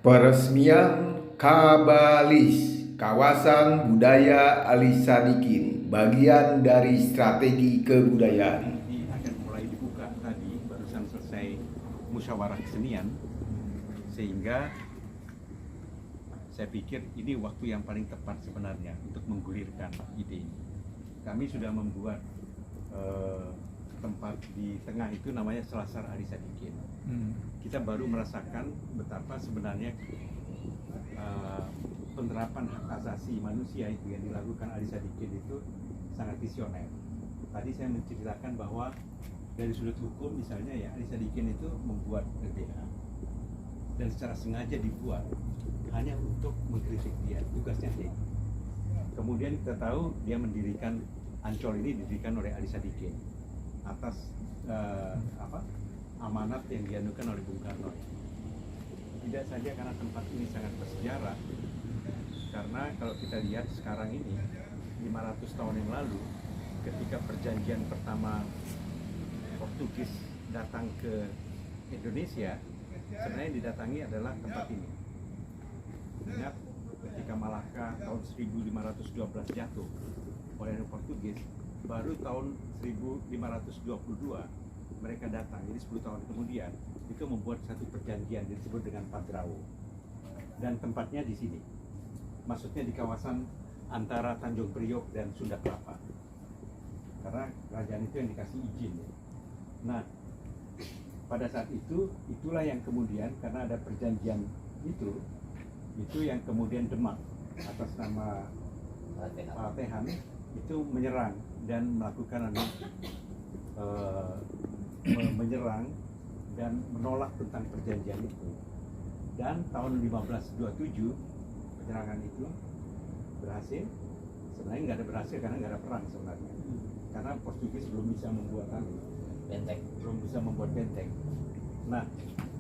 Peresmian Kabalis, Kawasan Budaya Ali Sadikin, bagian dari strategi kebudayaan. Ini akan mulai dibuka tadi, barusan selesai musyawarah kesenian, sehingga saya pikir ini waktu yang paling tepat sebenarnya untuk menggulirkan ide ini. Kami sudah membuat tempat di tengah itu namanya Selasar Ali Sadikin. Kita baru merasakan betapa sebenarnya penerapan hak asasi manusia itu yang dilakukan Ali Sadikin itu sangat visioner. Tadi saya menceritakan bahwa dari sudut hukum misalnya ya, Ali Sadikin itu membuat LBH dan secara sengaja dibuat hanya untuk mengkritik dia, tugasnya dia. Kemudian kita tahu dia mendirikan Ancol ini didirikan oleh Ali Sadikin atas amanat yang dianukan oleh Bung Karno. Tidak saja karena tempat ini sangat bersejarah, karena kalau kita lihat sekarang ini 500 tahun yang lalu ketika perjanjian pertama Portugis datang ke Indonesia, sebenarnya yang didatangi adalah tempat ini. Ingat ketika Malaka tahun 1512 jatuh oleh Portugis, baru tahun 1522 mereka datang. Jadi 10 tahun kemudian itu membuat satu perjanjian disebut dengan Padrao, dan tempatnya di sini, maksudnya di kawasan antara Tanjung Priok dan Sunda Kelapa, karena kerajaan itu yang dikasih izin. Nah, pada saat itu itulah yang kemudian karena ada perjanjian itu yang kemudian Demak atas nama Pak Tehan itu menyerang dan melakukan menyerang dan menolak tentang perjanjian itu. Dan tahun 1527 penyerangan itu berhasil. Sebenarnya nggak ada berhasil karena nggak ada perang sebenarnya, karena Portugis belum bisa membuat benteng, Nah,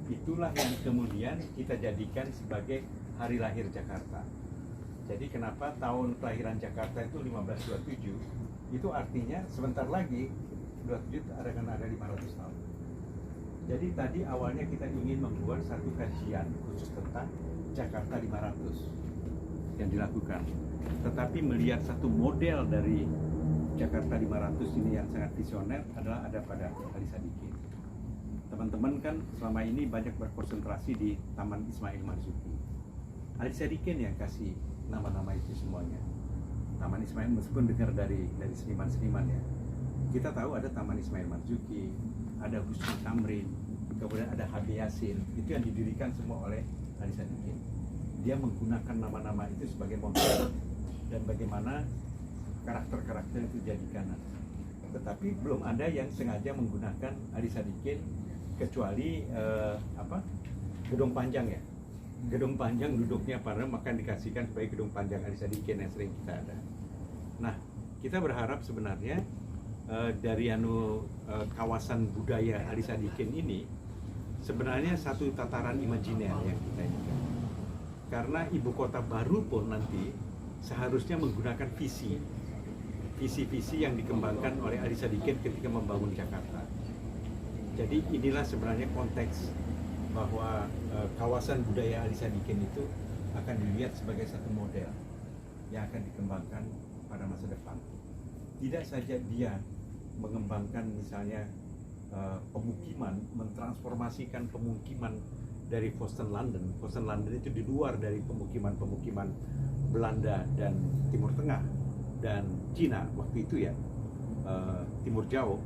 itulah yang kemudian kita jadikan sebagai hari lahir Jakarta. Jadi kenapa tahun kelahiran Jakarta itu 1527? Itu artinya sebentar lagi 27 akan ada 500 tahun. Jadi tadi awalnya kita ingin membuat satu kajian khusus tentang Jakarta 500 yang dilakukan. Tetapi melihat satu model dari Jakarta 500 ini yang sangat visioner adalah ada pada Ali Sadikin. Teman-teman kan selama ini banyak berkonsentrasi di Taman Ismail Marzuki. Ali Sadikin yang kasih nama-nama itu semuanya. Taman Ismail, meskipun dengar dari seniman-seniman ya, kita tahu ada Taman Ismail Marzuki, ada Husni Tamrin, kemudian ada Habib Yasin, itu yang didirikan semua oleh Ali Sadikin. Dia menggunakan nama-nama itu sebagai model dan bagaimana karakter-karakter itu dijadikan. Tetapi belum ada yang sengaja menggunakan Ali Sadikin kecuali Gedung Panjang ya. Gedung Panjang duduknya pada maka dikasihkan sebagai Gedung Panjang Ali Sadikin yang sering kita ada. Nah, kita berharap sebenarnya dari kawasan budaya Ali Sadikin ini sebenarnya satu tataran imajiner yang kita inginkan. Karena ibu kota baru pun nanti seharusnya menggunakan visi-visi yang dikembangkan oleh Ali Sadikin ketika membangun Jakarta. Jadi inilah sebenarnya konteks bahwa kawasan budaya Ali Sadikin itu akan dilihat sebagai satu model yang akan dikembangkan pada masa depan. Tidak saja dia mengembangkan misalnya pemukiman, mentransformasikan pemukiman dari Boston London. Boston London itu di luar dari pemukiman-pemukiman Belanda dan Timur Tengah dan Cina waktu itu ya, Timur Jauh.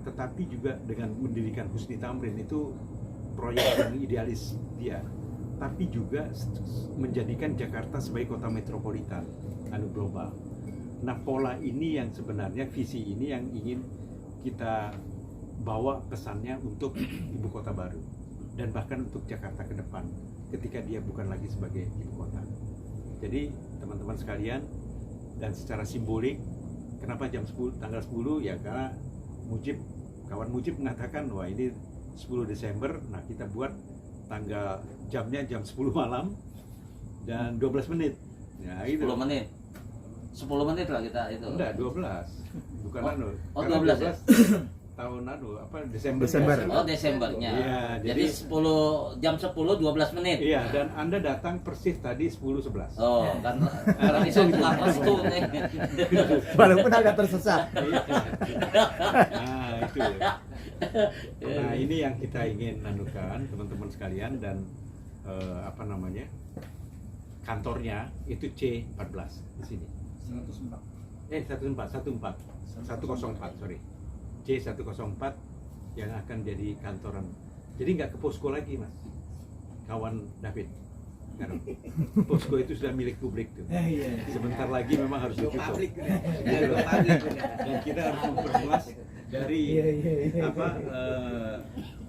Tetapi juga dengan mendirikan Husni Tamrin, itu proyek yang idealis dia, tapi juga menjadikan Jakarta sebagai kota metropolitan global. Nah, pola ini yang sebenarnya, visi ini yang ingin kita bawa pesannya untuk ibu kota baru dan bahkan untuk Jakarta ke depan ketika dia bukan lagi sebagai ibu kota. Jadi teman-teman sekalian, dan secara simbolik, kenapa tanggal 10 ya, karena kawan Mujib mengatakan wah ini 10 Desember, nah kita buat jamnya jam 10 malam dan 12 menit. Ya, 10 menit. 10 menit lah kita itu. Enggak, 12. Bukan Oh 12 ya? tahun Desember. Oh, Desembernya. Iya, jadi 10 jam 10 12 menit. Iya, dan Anda datang persis tadi 10.11. Oh, kan karena itu nggak restu nih. Walaupun agak tersesat. Nah, itu. Nah, ini yang kita ingin anukan teman-teman sekalian dan kantornya itu C14 di sini. 104, sorry. C104 yang akan jadi kantoran. Jadi nggak ke posko lagi, Mas. Kawan David. Karena posko itu sudah milik publik tuh. Sebentar lagi memang harus ditutup. Dan kita harus memperluas dari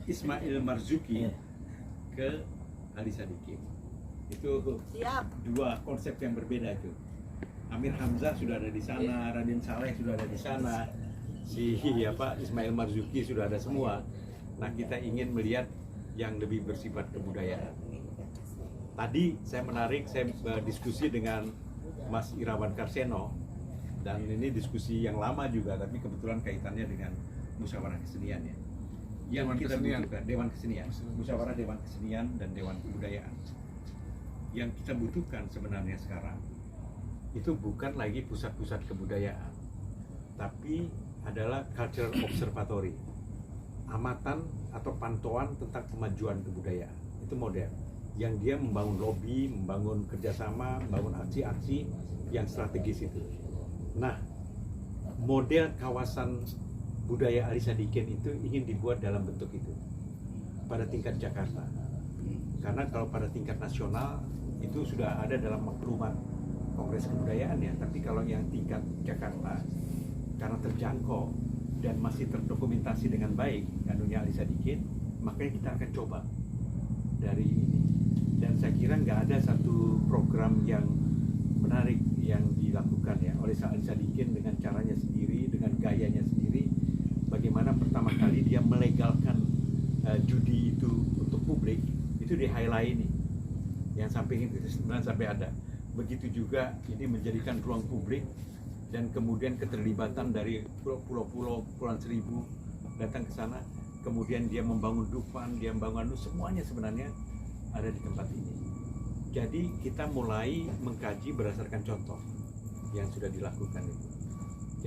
Ismail Marzuki ke Ali Sadikin. Itu dua konsep yang berbeda itu. Amir Hamzah sudah ada di sana, Raden Saleh sudah ada di sana, Ismail Marzuki sudah ada semua. Nah, kita ingin melihat yang lebih bersifat kebudayaan. Tadi saya diskusi dengan Mas Irawan Karseno, dan ini diskusi yang lama juga, tapi kebetulan kaitannya dengan musyawarah kesenian ya. Yang kita butuhkan Dewan Kesenian, musyawarah Dewan Kesenian dan Dewan Kebudayaan. Yang kita butuhkan sebenarnya sekarang itu bukan lagi pusat-pusat kebudayaan, tapi adalah cultural observatory, amatan atau pantauan tentang kemajuan kebudayaan. Itu model yang dia membangun lobby, membangun kerjasama, membangun aksi-aksi yang strategis itu. Nah, model kawasan budaya Ali Sadikin itu ingin dibuat dalam bentuk itu pada tingkat Jakarta, karena kalau pada tingkat nasional itu sudah ada dalam maklumat Kongres Kebudayaan ya, tapi kalau yang tingkat Jakarta karena terjangkau dan masih terdokumentasi dengan baik anunya Ali Sadikin, makanya kita akan coba dari ini. Dan saya kira nggak ada satu program yang menarik yang dilakukan ya oleh Ali Sadikin dengan caranya sendiri, dengan gayanya sendiri. Bagaimana pertama kali dia melegalkan judi itu untuk publik, itu di-highlight ini. Yang samping itu sebenarnya sampai ada. Begitu juga ini menjadikan ruang publik dan kemudian keterlibatan dari pulau-pulau Kepulauan Seribu datang ke sana, kemudian dia membangun Dufan, dia membangun semuanya sebenarnya ada di tempat ini. Jadi kita mulai mengkaji berdasarkan contoh yang sudah dilakukan itu.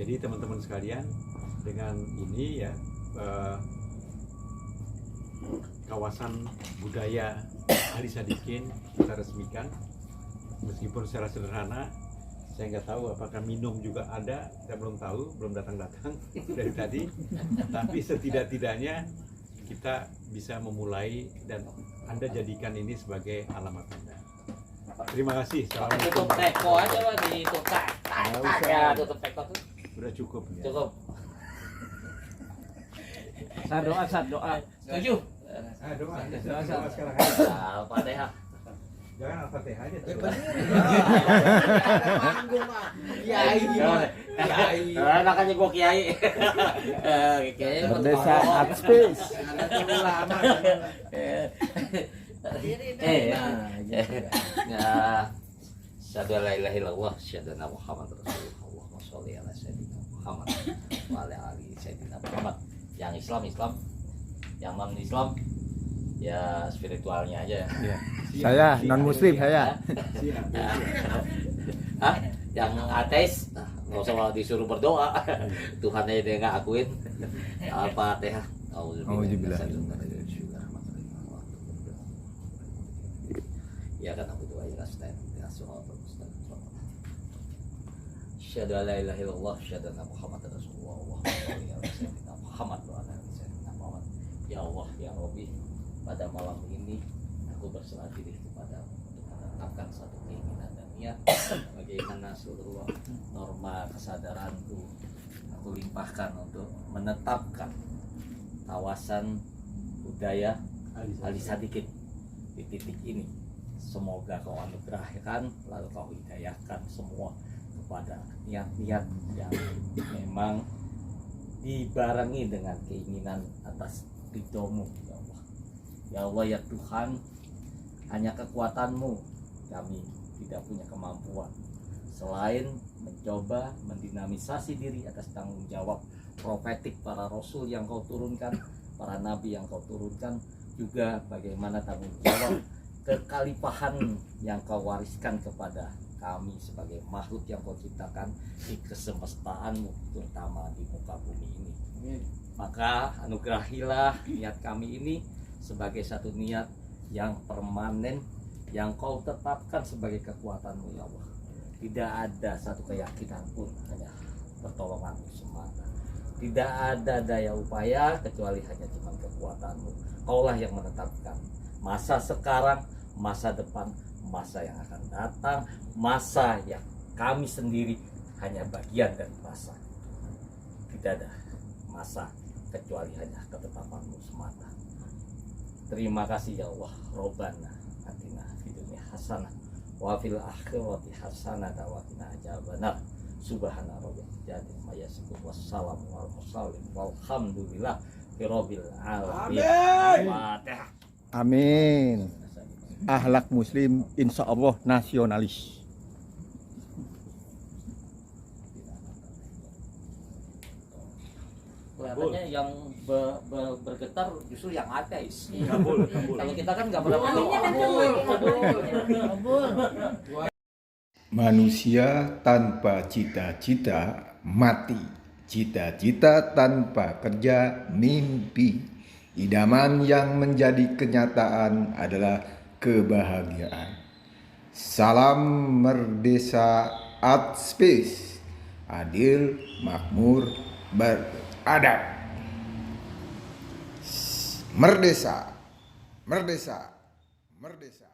Jadi teman-teman sekalian, dengan ini ya kawasan budaya Ali Sadikin kita resmikan. Meskipun secara sederhana, saya nggak tahu apakah minum juga ada, saya belum tahu, belum datang-datang dari tadi. Tapi setidak-tidaknya kita bisa memulai dan Anda jadikan ini sebagai alamat Anda. Terima kasih. Tutup teko aja Pak, ditutup ya, tutup teko tuh. Sudah cukup ya. Cukup. Saat doa. Setuju? Doa sekarang. Al-Fatihah. Jangan Al-Fatihah aja. Kiai. Enak aja gua kiai. Kiai Berdesa art space. Syahadu la ilaha illallah, syahadu anna Muhammad Rasulullah. Allahumma sholli ala sayyidina Muhammad wa ala ali sayyidina Muhammad. Yang Islam, yang non Islam ya spiritualnya aja ya. Saya non muslim saya. Yang ateis nggak usah disuruh berdoa, Tuhan aja dia nggak akuin. Al-Fatihah. Auzubillah. Ya kan aku doa ya Ustaz. Syahadu la ilaha illallah, syahadu anna Muhammad Rasulullah. Allahumma sholli ala sayyidina Muhammad wa ala ali sayyidina Muhammad. Ya Allah, ya Rabbi, pada malam ini aku berserah diri kepada untuk menetapkan satu keinginan dan niat bagaimana seluruh norma kesadaranku aku limpahkan untuk menetapkan kawasan budaya Ali Sadikin di titik ini. Semoga kau anugerahkan lalu kau hidayahkan semua kepada niat-niat yang memang dibarengi dengan keinginan atas ridhomu ya Allah. Ya Allah ya Tuhan, hanya kekuatanmu kami tidak punya kemampuan selain mencoba mendinamisasi diri atas tanggung jawab profetik, para rasul yang kau turunkan, para nabi yang kau turunkan, juga bagaimana tanggung jawab kekhalifahan yang kau wariskan kepada kami sebagai makhluk yang kau ciptakan di kesemestaanmu, terutama di muka bumi ini. Maka anugerahilah niat kami ini sebagai satu niat yang permanen, yang kau tetapkan sebagai kekuatanmu ya Allah. Tidak ada satu keyakinan pun, hanya pertolonganmu semata. Tidak ada daya upaya kecuali hanya cuma kekuatanmu. Kaulah yang menetapkan masa sekarang, masa depan, masa yang akan datang, masa yang kami sendiri hanya bagian dari masa. Tidak ada masa kecuali hanya ketetapanmu semata. Terima kasih ya Allah. Robbana atina fid dunya hasanah wa fil akhirati hasanah wa qina adzabannar. Subhana rabbil izzati amma yasifun wassalamu ala mursalin walhamdulillah rabbil alamin. Fatihah. Amin. Akhlak muslim insya Allah nasionalis. Kelihatannya yang bergetar justru yang ateis. Kabul. Kalau kita kan nggak pernah Manusia tanpa cita-cita mati. Cita-cita tanpa kerja mimpi. Idaman yang menjadi kenyataan adalah kebahagiaan. Salam Merdesa Art Space. Adil, makmur, beradab. Merdesa, merdesa, merdesa.